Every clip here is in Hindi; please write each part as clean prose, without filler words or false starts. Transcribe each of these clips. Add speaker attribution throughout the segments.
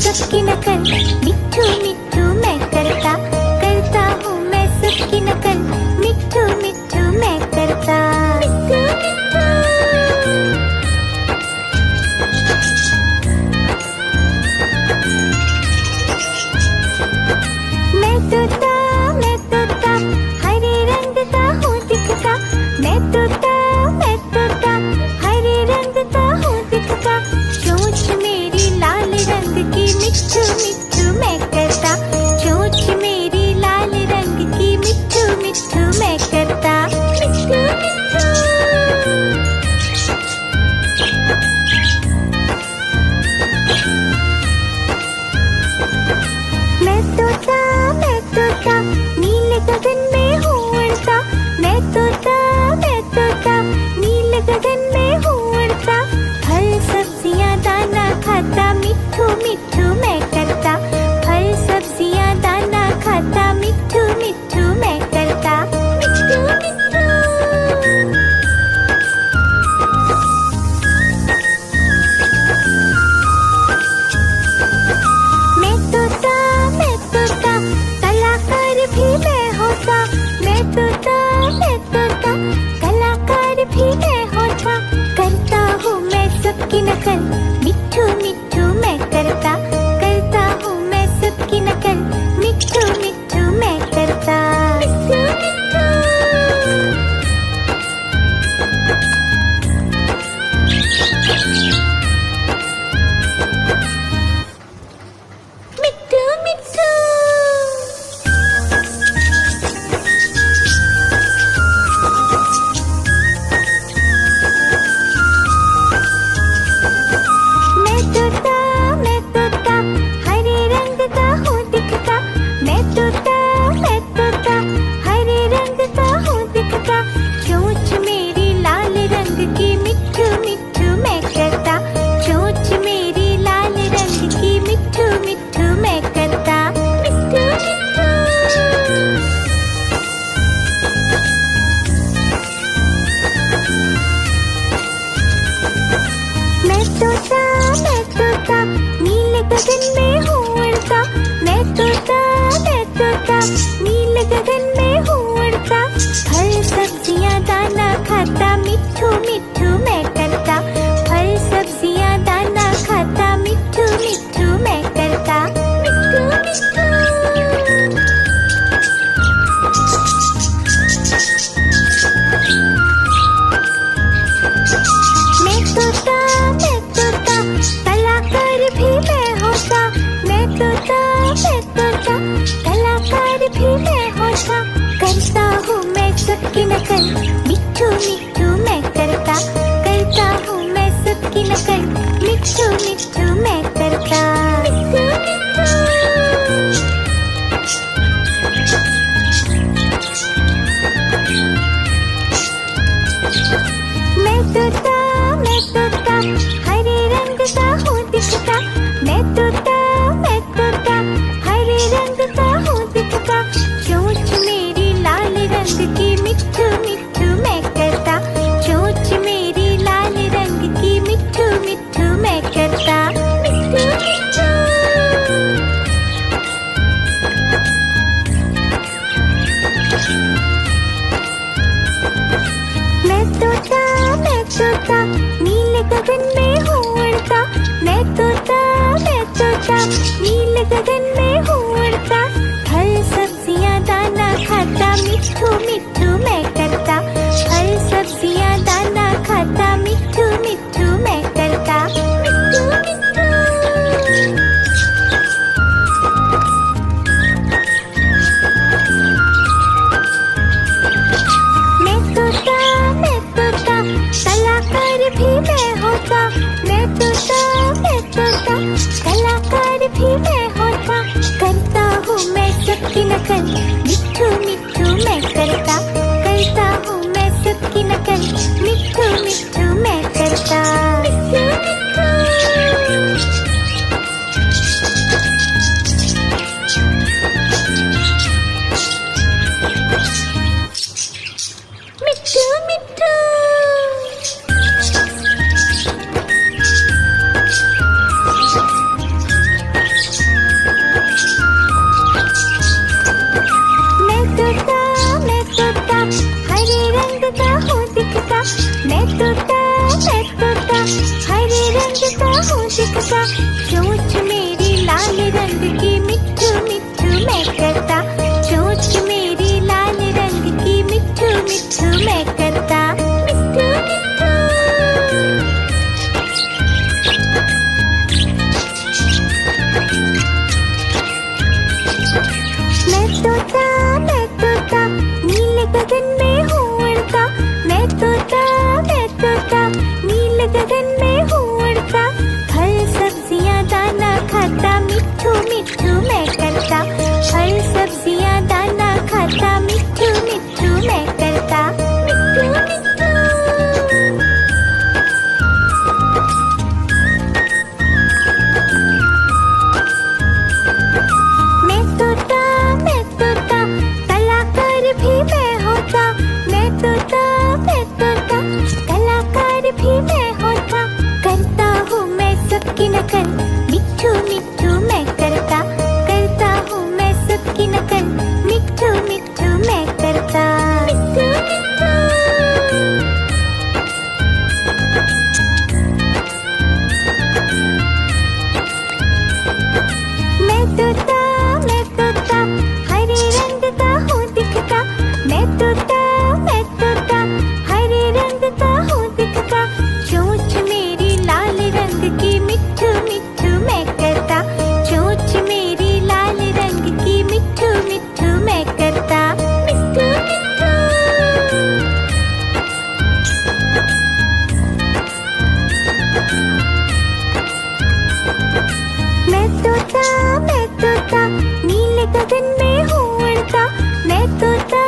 Speaker 1: सबकी नकल, मिट्ठू मिट्ठू मैं करता, करता हूँ मैं सबकी नकल, मिट्ठू मिट्ठू मैं करता। मैं तोता हरे रंग का हूँ दिखता, मैं तोता हरे रंग का हूँ दिखता, चोंच मेरी लाल रंग की, मिट्ठू मिट्ठू मैं करता, चोंच मेरी लाल रंग की, मिट्ठू मिट्ठू मैं करता। मैं तोता नीले गगन में हूँ उड़ता, मैं तोता नीले गगन में हूँ उड़ता, फल सब्जियाँ दाना खाता, मिट्ठू मिट्ठू मैं करता, फल सब्जियाँ दाना खाता, मिट्ठू मिट्ठू मैं करता। मैं तोता कलाकार भी मैं होता, मैं तोता कलाकार भी मैं होता, करता हूँ मैं सबकी नकल, मिट्ठू मिट्ठू मैं करता, करता हूँ मैं सबकी नकल, मिट्ठू मिट्ठू मैं करता। मिट्ठू मिट्ठू मैं तोता हरे रंग का हूँ दिखता, मैं तोता हरे रंग का हूँ दिखता, चोंच मेरी लाल रंग की, मिट्ठू मिट्ठू मैं करता, चोंच मेरी लाल रंग की, मिट्ठू मिट्ठू मैं करता। मैं तोता नीले गगन में हूँ उड़ता, मैं तोता नीले गगन में हूँ उड़ता, फल सब्जियाँ दाना खाता, मिट्ठू मिट्ठू मैं करता, फल सब्जियाँ दाना खाता, मिट्ठू मिट्ठू मैं करता। मैं तोता कलाकार भी मैं होता, मैं तोता कलाकार भी मैं होता, करता हूँ मैं सबकी नकल, मिट्ठू मिट्ठू मैं करता, करता हूँ मैं सबकी नकल, मिट्ठू मिट्ठू मैं करता। मैं तोता हरे रंग का हूँ दिखता, मैं तोता हरे रंग का हूँ दिखता, चोंच मेरी लाल रंग की, मिट्ठू मिट्ठू मैं करता, चोंच मेरी लाल रंग की, मिट्ठू मिट्ठू मैं करता। मैं तोता नीले गगन में हूँ उड़ता, मैं तोता नीले गगन में हूँ उड़ता, फल सब्जियाँ दाना खाता, मिट्ठू मिट्ठू मैं करता, फल सब्जियाँ दाना खाता, मिट्ठू मिट्ठू मैं करता। मैं तोता कलाकार भी मैं होता, मैं तोता कलाकार भी मैं होता, करता हूँ मैं सबकी नकल, मिट्ठू मिट्ठू मैं करता, तोता, चोंच मेरी लाल रंग की मिट्ठू मिट्ठू मैं करता, चोंच मेरी लाल रंग की मिट्ठू मिट्ठू मैं करता, मिट्ठू मिट्ठू। मैं तोता नीले गगन में हूँ उड़ता, मैं तोता नीले गगन में हूँ उड़ता, फल सब्जियाँ दाना खाता, मिट्ठू मिट्ठू मैं करता, फल सब्जियाँ दाना खाता, मिट्ठू मिट्ठू मैं करता, मिट्ठू मिट्ठू। मैं तोता कलाकार भी मैं होता, मैं तोता कलाकार भी मैं होता, करता हूँ मैं सबकी नकल, मिट्ठू मिट्ठू मैं करता हूँ मैं सबकी नकल, मिट्ठू मिट्ठू मैं करता, मिट्ठू मिट्ठू। मैं तोता हरे रंग का हूँ दिखता, मैं तोता हरे रंग का हूँ दिखता, चोंच मेरी लाल रंग की मिट्ठू मिट्ठू मैं करता, चोंच मेरी लाल रंग की मिट्ठू मिट्ठू मैं करता, मिट्ठू मिट्ठू। मैं तोता नीले गगन में हूँ उड़ता, मैं तोता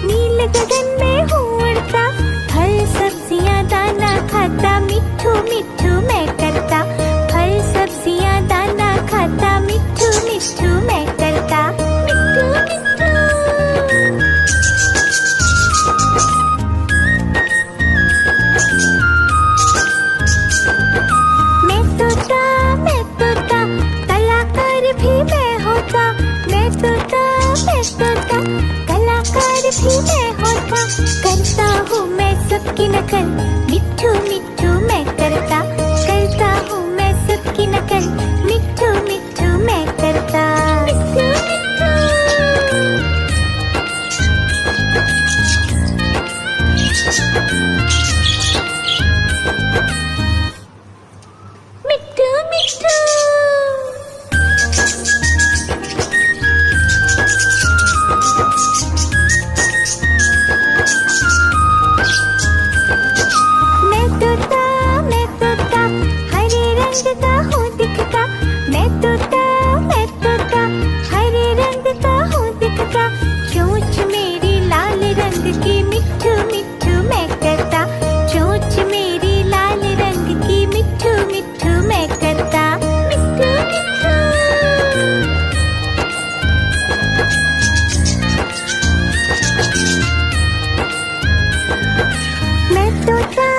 Speaker 1: नीले गगन में हूँ उड़ता, फल सब्जियाँ दाना खाता, मिट्ठू मिट्ठू मैं करता, फल सब्जियाँ दाना खाता, मिट्ठू मिट्ठू मैं करता, मिट्ठू मिट्ठू। मैं तोता कलाकार भी मैं होता, मैं तोता कलाकार भी मैं होता, करता हूँ मैं सबकी नकल, मिट्ठू मिट्ठू मैं करता हूँ मैं सबकी नकल, मिट्ठू मिट्ठू मैं करता, मिट्ठू मिट्ठू। मिट्ठू मिट्ठू। मैं तोता हरे रंग का हूँ दिखता, मैं तोता हरे रंग का हूँ दिखता, चोंच मेरी लाल रंग की मिट्ठू मिट्ठू मैं करता, चोंच मेरी लाल रंग की मिट्ठू मिट्ठू मैं करता, मिट्ठू मिट्ठू। मैं तोता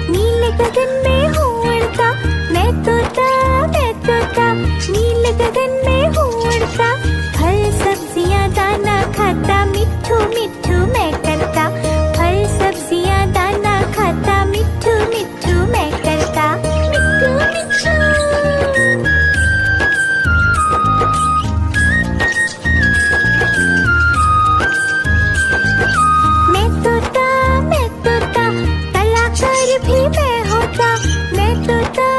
Speaker 1: नीले गगन में हूँ उड़ता, मैं तोता नीले गगन में हूँ उड़ता, फल सब्जियाँ दाना खाता, मिट्ठू मिट्ठू मैं करता, फल सब्जियाँ दाना खाता, मिट्ठू मिट्ठू मैं करता, मिट्ठू मिट्ठू। मैं तोता कलाकार भी मैं होता, मैं तोता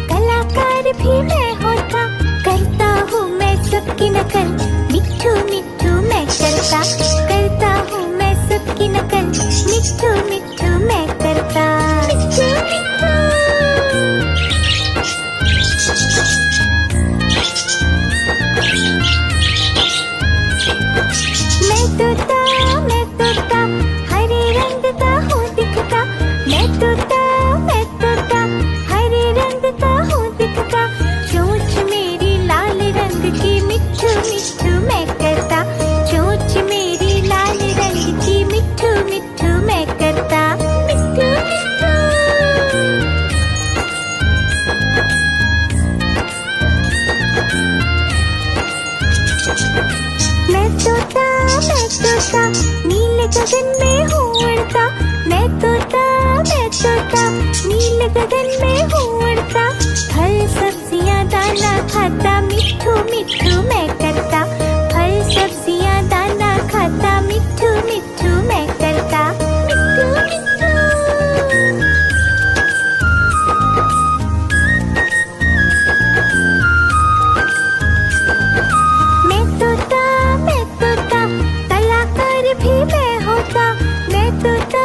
Speaker 1: कलाकार भी मैं होता, करता हूँ मैं सबकी नकल, मिट्ठू मिट्ठू मैं करता हूँ मैं सबकी नकल, मिट्ठू मिट्ठू मैं करता, मिट्ठू मिट्ठू। मैं तोता हरे रंग का हूँ दिखता, मैं तोता हरे रंग का हूँ दिखता, चोंच मेरी लाल रंग की मिट्ठू मिट्ठू मैं करता, चोंच मेरी लाल रंग की मिट्ठू मिट्ठू मैं करता, मिट्ठू मिट्ठू। मैं तोता नीले गगन में हूँ उड़ता, मैं तोता नीले गगन में हूँ उड़ता, फल सब्जियाँ दाना खाता, मिट्ठू मिट्ठू मैं करता। फल सब्जियाँ दाना खाता, मिट्ठू मिट्ठू मैं करता। मिट्ठू मिट्ठू। मैं तोता, कलाकार भी मैं होता। मैं तोता,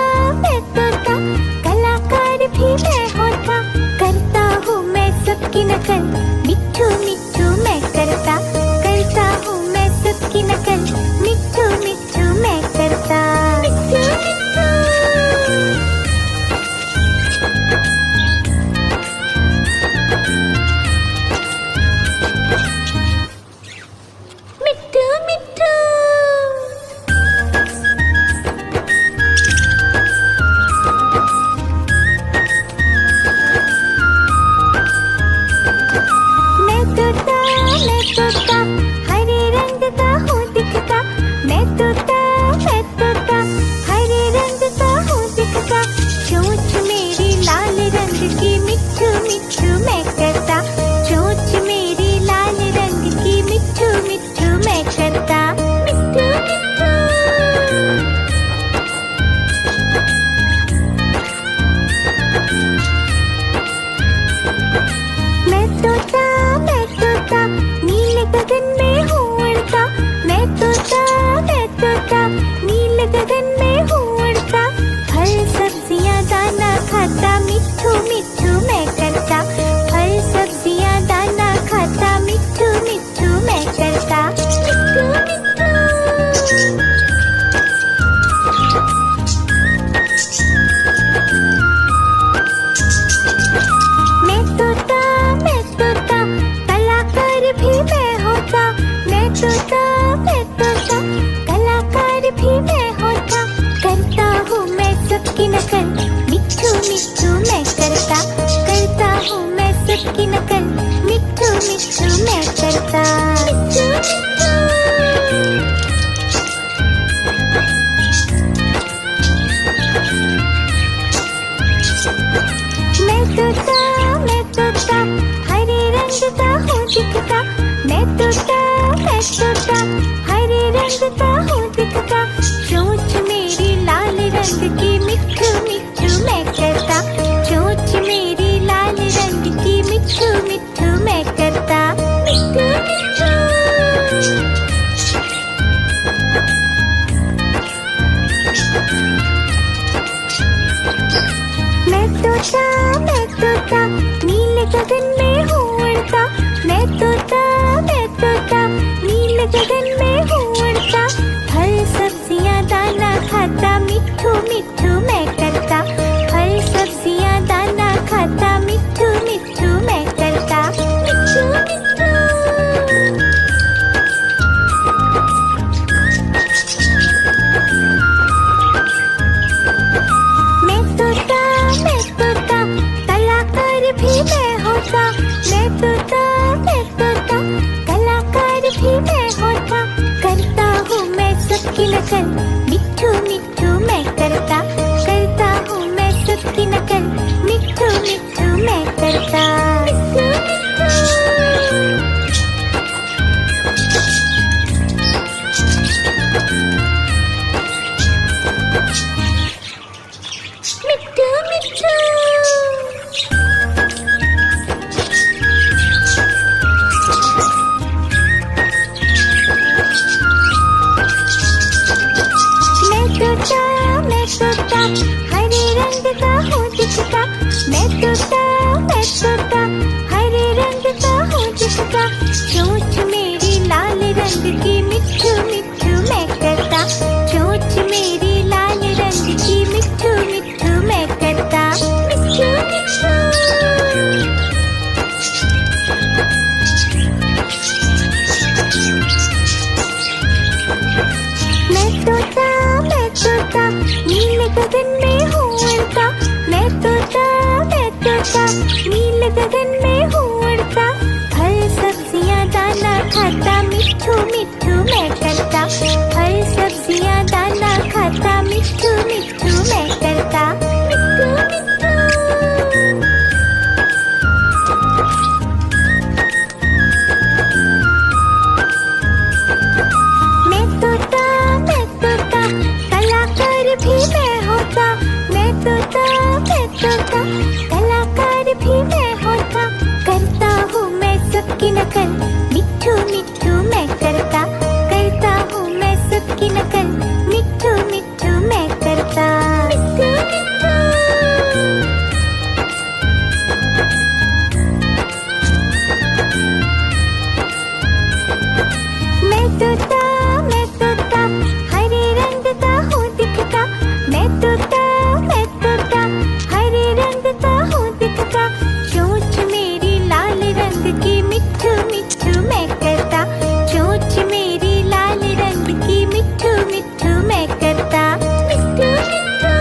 Speaker 1: कलाकार भी मैं होता। करता हूँ मैं सबकी नकल, मिट्ठू मिट्ठू मैं करता। करता हूँ मैं सबकी नकल, मिट्ठू मिट्ठू मैं करता। मिट्ठू मिट्ठू। मिट्ठू मिट्ठू। मैं तोता, हरे रंग का हूँ दिखता। मैं तोता, हरे रंग का हूँ दिखता। चोंच मेरी लाल रंग की, मिट्ठू मिट्ठू मैं करता। चोंच मेरी लाल रंग की, मिट्ठू मिट्ठू मैं करता। मिट्ठू मिट्ठू। मैं तोता, नीले गगन में हूँ उड़ता। मैं तोता, नीले गगन में हूँ उड़ता। फल सब्जियाँ दाना खाता, मिट्ठू मिट्ठू मैं करता। फल सब्जियाँ दाना खाता, मिट्ठू मिट्ठू मैं करता। मिट्ठू मिट्ठू। मैं तोता, कलाकार भी मैं होता। मैं तोता, कलाकार भी मैं होता। करता हूँ मैं सबकी नकल, मिट्ठू मिट्ठू मैं करता। करता हूँ मैं सबकी नकल, मिट्ठू मिट्ठू मैं करता। मिट्ठू मिट्ठू। मैं तोता, हरे रंग का हूँ दिखता। मैं तोता, हरे रंग का हूँ दिखता। चोंच मेरी लाल रंग की, मिट्ठू मिट्ठू मैं करता। चोंच मेरी लाल रंग की, मिट्ठू मिट्ठू मैं करता। मिट्ठू मिट्ठू। मैं तोता, नीले गगन में हूँ उड़ता। मैं तोता, नीले गगन में हूँ उड़ता। फल सब्जियाँ दाना खाता, मिट्ठू मिट्ठू मैं करता। फल सब्जियाँ दाना खाता, मिट्ठू मिट्ठू मैं करता। मिट्ठू मिट्ठू। मैं तोता, कलाकार भी मैं होता। मैं तोता, कलाकार भी मैं होता। करता हूँ मैं सबकी नकल, मिट्ठू मिट्ठू मैं करता। करता हूँ मैं सबकी नकल, मिट्ठू मिट्ठू मैं करता। मिट्ठू मिट्ठू। मिट्ठू मिट्ठू। मैं तोता, हरे रंग का हूँ दिखता। मैं तोता, हरे रंग का हूँ दिखता। चोंच मेरी लाल रंग की, मिट्ठू मिट्ठू मैं करता। चोंच मेरी लाल रंग की, मिट्ठू मिट्ठू मैं करता। मिट्ठू मिट्ठू। मैं तोता, नीले गगन में हूँ उड़ता। मैं तोता, नीले गगन में हूँ उड़ता। फल सब्जियाँ दाना खाता, मिट्ठू मिट्ठू मैं करता। फल सब्जियाँ दाना खाता, मिट्ठू मिट्ठू मैं करता। मिट्ठू मिट्ठू। भी मैं होता, मैं तोता, मैं तोता, कलाकार भी मैं होता। करता हूँ मैं सबकी नकल, मिट्ठू मिट्ठू मैं करता हूँ मैं सबकी नकल, मिट्ठू मिट्ठू मैं करता। मिट्ठू मिट्ठू मैं तोता हरे रंग का हूँ दिखता। मैं तोता हरे रंग का हूँ दिखता। चोंच मेरी लाल रंग की, मिट्ठू मिट्ठू मैं करता। चोंच मेरी लाल रंग की, मिट्ठू मिट्ठू मैं करता। मिट्ठू मिट्ठू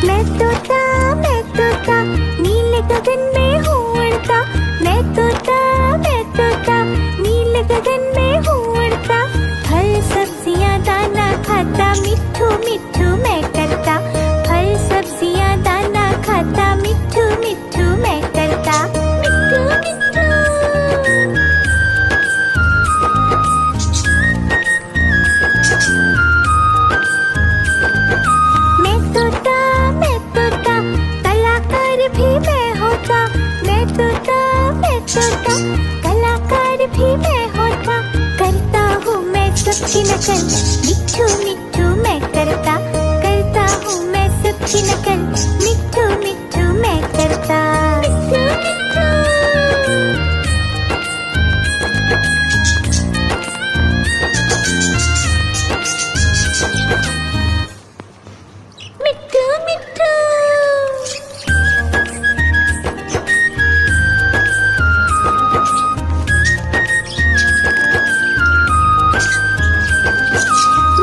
Speaker 1: मैं तोता नीले गगन में हूँ उड़ता। मैं तोता नीले गगन में हूँ उड़ता। फल सब्जियाँ दाना खाता, मिट्ठू मिट्ठू मैं करता। फल सब्जियाँ दाना खाता, मिट्ठू मिट्ठू मैं करता। मिट्ठू मिट्ठू मैं तोता कलाकार भी मैं होता। मैं तोता कलाकार भी मैं होता। करता हूँ मैं सबकी नकल, मिट्ठू मिट्ठू मैं करता हूँ मैं सबकी नकल, मिट्ठू मिट्ठू मैं करता। मिट्ठू मिट्ठू मिट्ठू मिट्ठू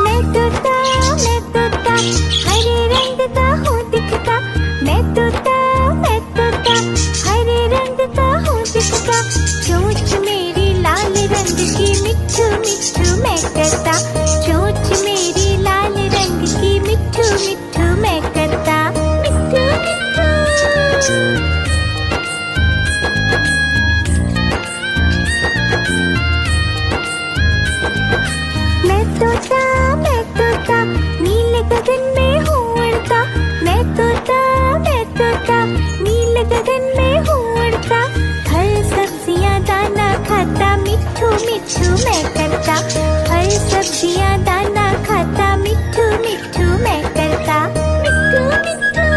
Speaker 1: मैं तोता हरे रंग का हूँ दिखता। मैं तोता हरे रंग का हूँ दिखता। चोंच मेरी लाल रंग की, मिट्ठू मिट्ठू मैं करता। चोंच मेरी लाल रंग की, मिट्ठू मिट्ठू मैं करता। मिट्ठू मिट्ठू मैं तोता नीले गगन में हूँ उड़ता। मैं तोता नीले गगन में हूँ उड़ता। फल सब्जियाँ दाना खाता, मिट्ठू मिट्ठू मैं करता। फल सब्जियाँ दाना खाता, मिट्ठू मिट्ठू मैं करता। मिट्ठू मिट्ठू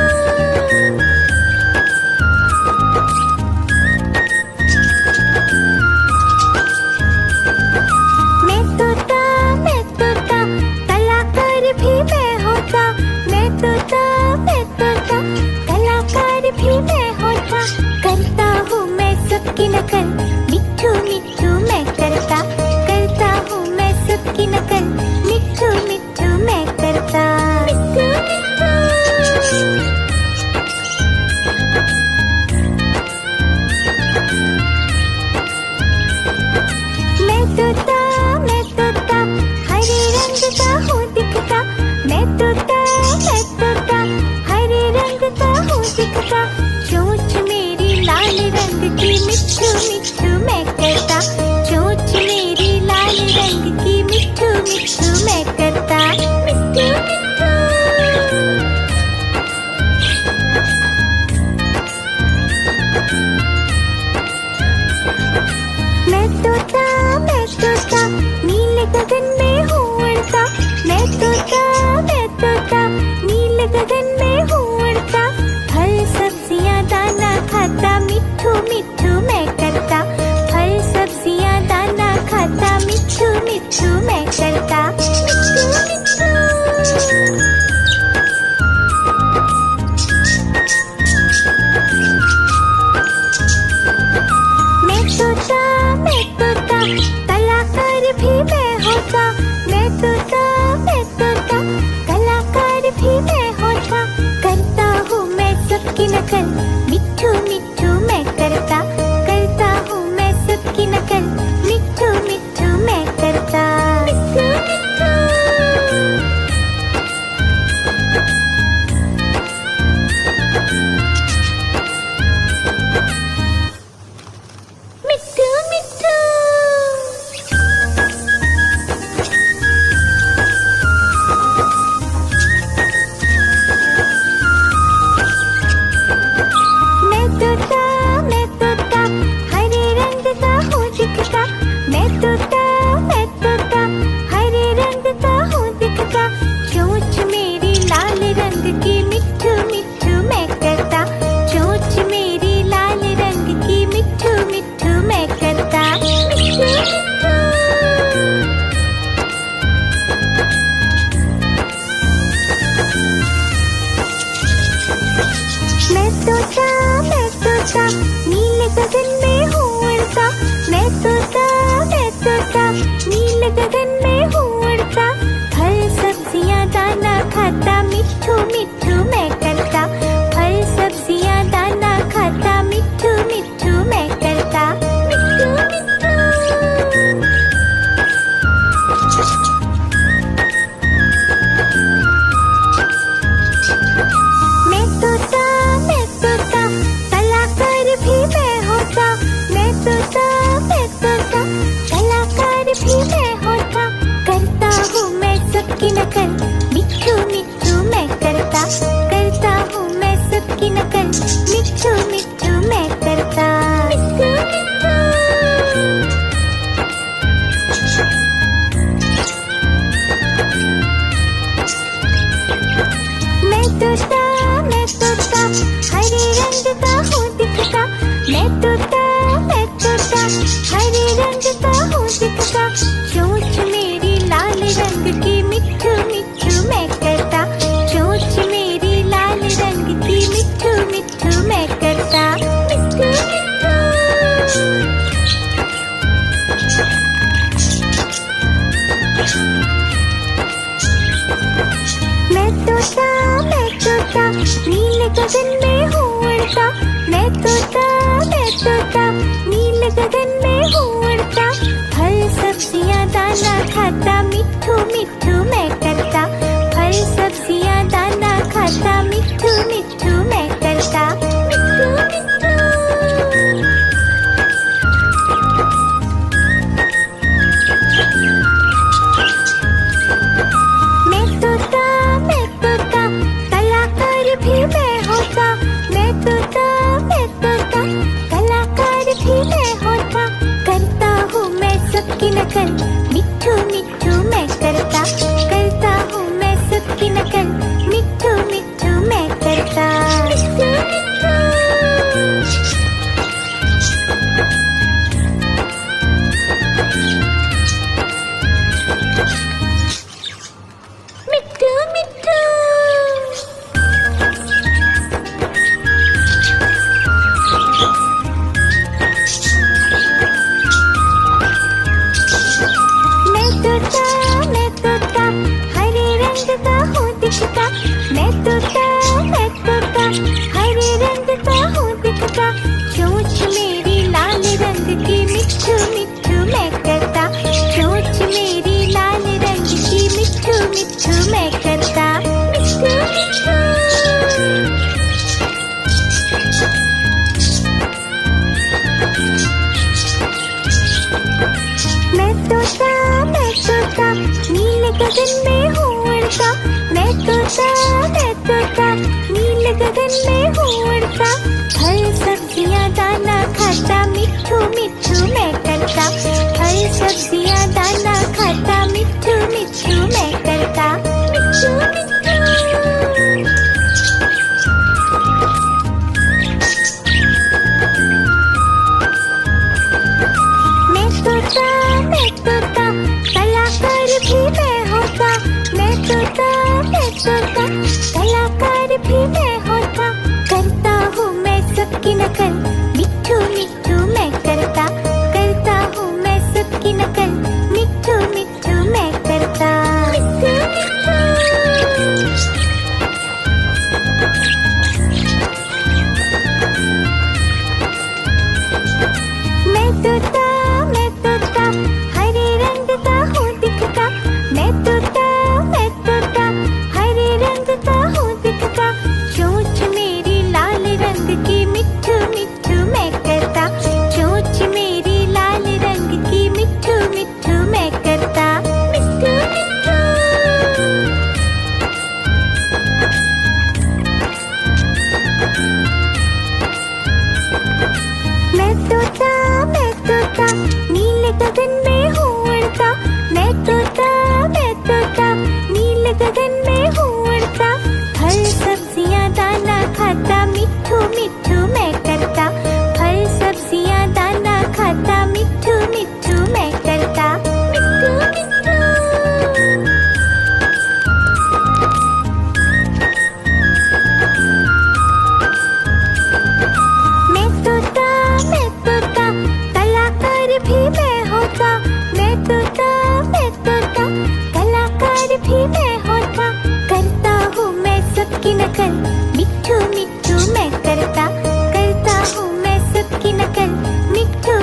Speaker 1: मैं तोता कलाकार भी मैं होता। मैं तोता कलाकार भी मैं होता। करता हूँ मैं सबकी नकल, मिट्ठू मिट्ठू मैं करता हूँ मैं सबकी नकल, मिट्ठू मिट्ठू मैं करता। मिट्ठू मिट्ठू मैं तोता हरे रंग का हूँ दिखता। मैं तोता हरे रंग का हूँ दिखता। चोंच मेरी लाल रंग की, मिट्ठू मिट्ठू मैं करता। चोंच मेरी लाल रंग की, मिट्ठू मिट्ठू मैं करता। मिट्ठू मिट्ठू मैं तोता नीले गगन में हूँ उड़ता। मैं तोता नीले गगन में हूँ उड़ता। फल सब्जियाँ दाना खाता, मिट्ठू मिट्ठू मैं करता। फल सब्जियाँ दाना खाता, मिट्ठू मिट्ठू मैं करता। मिट्ठू मिट्ठू मैं तोता कलाकार भी मैं होता। मैं तोता कलाकार भी मैं होता। करता हूँ मैं सबकी नकल, मिट्ठू मिट्ठू मैं करता हूँ मैं सबकी नकल, मिट्ठू मिट्ठू मैं करता। मिट्ठू मिट्ठू मिट्ठू गगन में हूँ उड़ता, मैं तोता नीले गगन में हूँ उड़ता। फल सब्जियाँ दाना खाता, मिट्ठू मिट्ठू मैं करता। फल सब्जियाँ दाना खाता, मिट्ठू मिट्ठू मैं करता। मिट्ठू मिट्ठू। मैं तोता कलाकार भी मैं होता। मैं तोता कलाकार भी मैं होता। करता हूँ मैं सबकी नकल, मिट्ठू मिट्ठू मैं करता। करता हूँ मैं सबकी नकल, मिट्ठू मिट्ठू मैं करता। मिट्ठू मिट्ठू। मिट्ठू मिट्ठू। मैं तोता हरे रंग का हूँ दिखता। मैं तोता हरे रंग का हूँ दिखता। चोंच मेरी लाल रंग की, मिट्ठू मिट्ठू मैं करता। चोंच मेरी लाल रंग की, मिट्ठू मिट्ठू मैं करता। मिट्ठू मिट्ठू। मैं तोता नीले गगन में हूँ उड़ता। मैं तोता नीले गगन में हूँ उड़ता। फल सब्जियाँ दाना खाता, मिट्ठू मिट्ठू मैं करता। फल सब्जियाँ दाना खाता, मिट्ठू मिट्ठू मैं करता। मिट्ठू मिट्ठू। मैं तोता कलाकार भी मैं होता। मैं तोता कलाकार भी मैं होता। करता हूँ मैं सबकी नकल, मिट्ठू मिट्ठू मैं करता। करता हूँ मैं सबकी नकल, मिट्ठू मिट्ठू मैं करता। मिट्ठू मिट्ठू। मैं तोता हरे रंग का हूँ दिखता। मैं तोता हरे रंग का हूँ दिखता। चोंच मेरी लाल रंग की, मिट्ठू मिट्ठू मैं करता। चोंच मेरी लाल रंग की, मिट्ठू मिट्ठू मैं करता। मिट्ठू मिट्ठू। मैं तोता नीले गगन में हूँ उड़ता। मैं तोता नीले गगन में हूँ उड़ता। फल सब्जियाँ दाना खाता, मिट्ठू मिट्ठू मैं करता। फल सब्जियाँ दाना खाता, मिट्ठू मिट्ठू मैं करता। मिट्ठू मिट्ठू। मैं तोता कलाकार भी मैं होता। मैं तोता कलाकार भी मैं होता। करता हूँ मैं सबकी नकल,